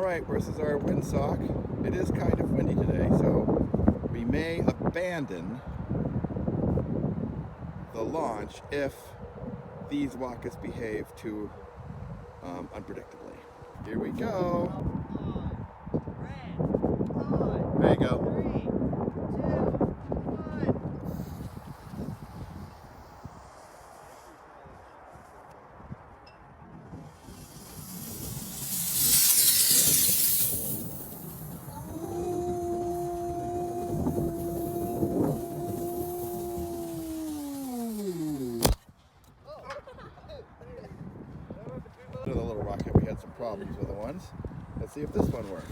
right, versus our windsock. It is kind of windy today, so we may abandon the launch if these rockets behave too unpredictably. Here we go. There you go. The little rocket, we had some problems with the ones. Let's see if this one works.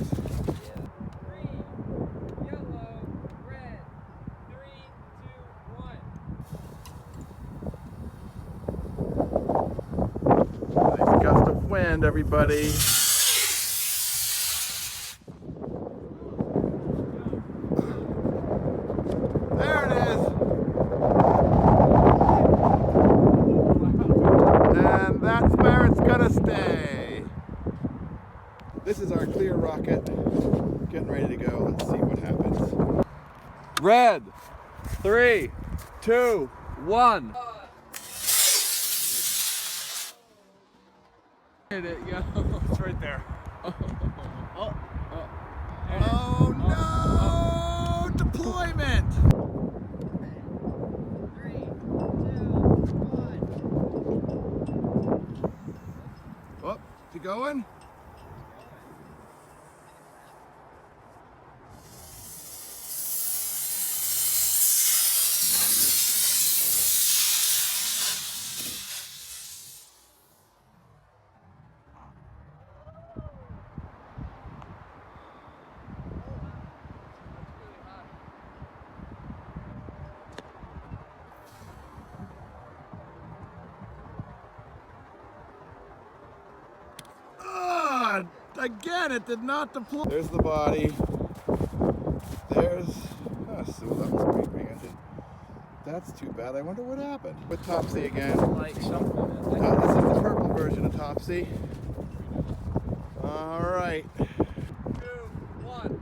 Green, yellow, red. 3, 2, 1. Nice gust of wind, everybody. There it is. And that's where it's gonna stay. This is our clear rocket. Getting ready to go. Let's see what happens. Red. 3, 2, 1. Hit it, yo. It's right there. Oh no! Deployment! 3, 2, 1. Oh, is he going? Again, it did not deploy. There's the body. There's. Oh, so that was creeping. That's too bad. I wonder what happened. With Topsy again. Like something. This is the purple version of Topsy. All right. 2, 1.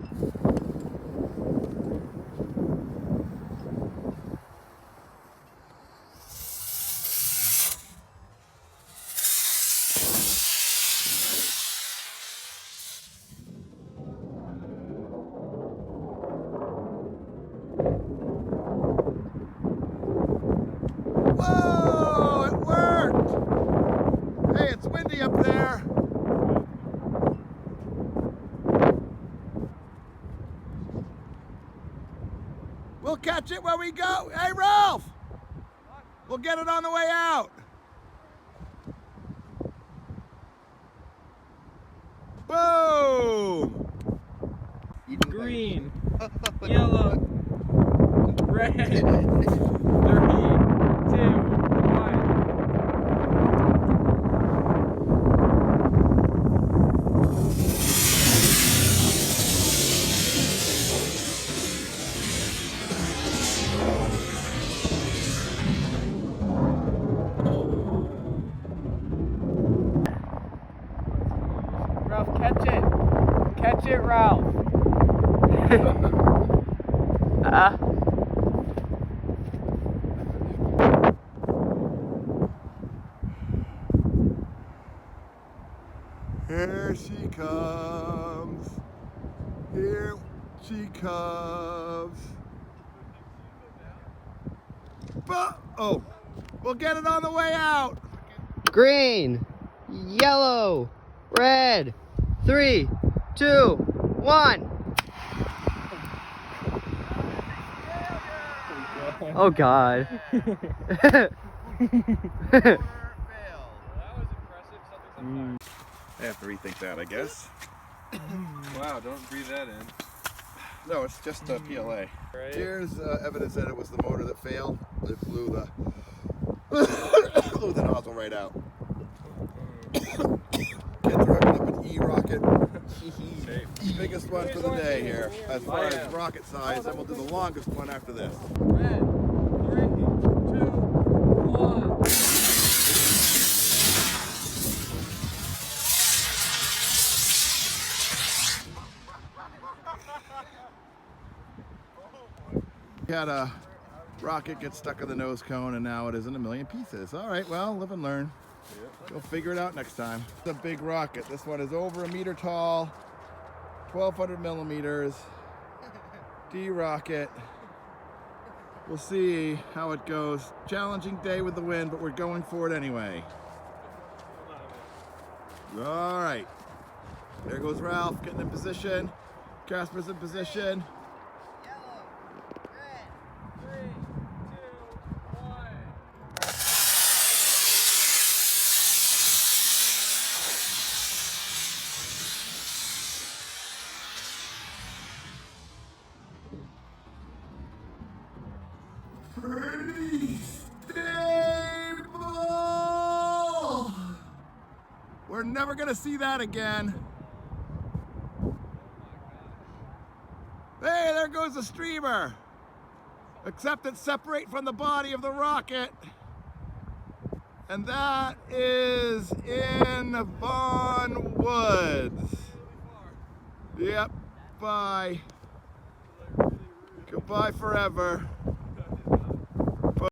Whoa! It worked! Hey, it's windy up there. We'll catch it where we go. Hey, Ralph! We'll get it on the way out. Boom! Green. Yellow. Red. 3, 2, 1. Ralph, catch it. Catch it, Ralph. Here she comes. Here she comes. Oh, we'll get it on the way out. Green, yellow, red. 3, 2, 1. Oh God. I have to rethink that, I guess. Wow, don't breathe that in. No, it's just a PLA. Right. Here's evidence that it was the motor that failed. It blew the blew the nozzle right out. Kids are hooking up an E-rocket. Biggest one for the day here, as far as rocket size, and we'll do the longest one after this. Red. 3, 2, 1. We had a rocket get stuck in the nose cone and now it is in a million pieces. All right, well, live and learn. We'll figure it out next time. It's a big rocket. This one is over 1 meter tall, 1,200 millimeters. D-rocket. We'll see how it goes. Challenging day with the wind, but we're going for it anyway. All right. There goes Ralph getting in position. Casper's in position. Yellow, red. 3, 2, 1. Pretty stable. We're never gonna see that again. Hey, there goes the streamer. Except it's separate from the body of the rocket. And that is in Vaughan Woods. Yep, bye. Goodbye forever.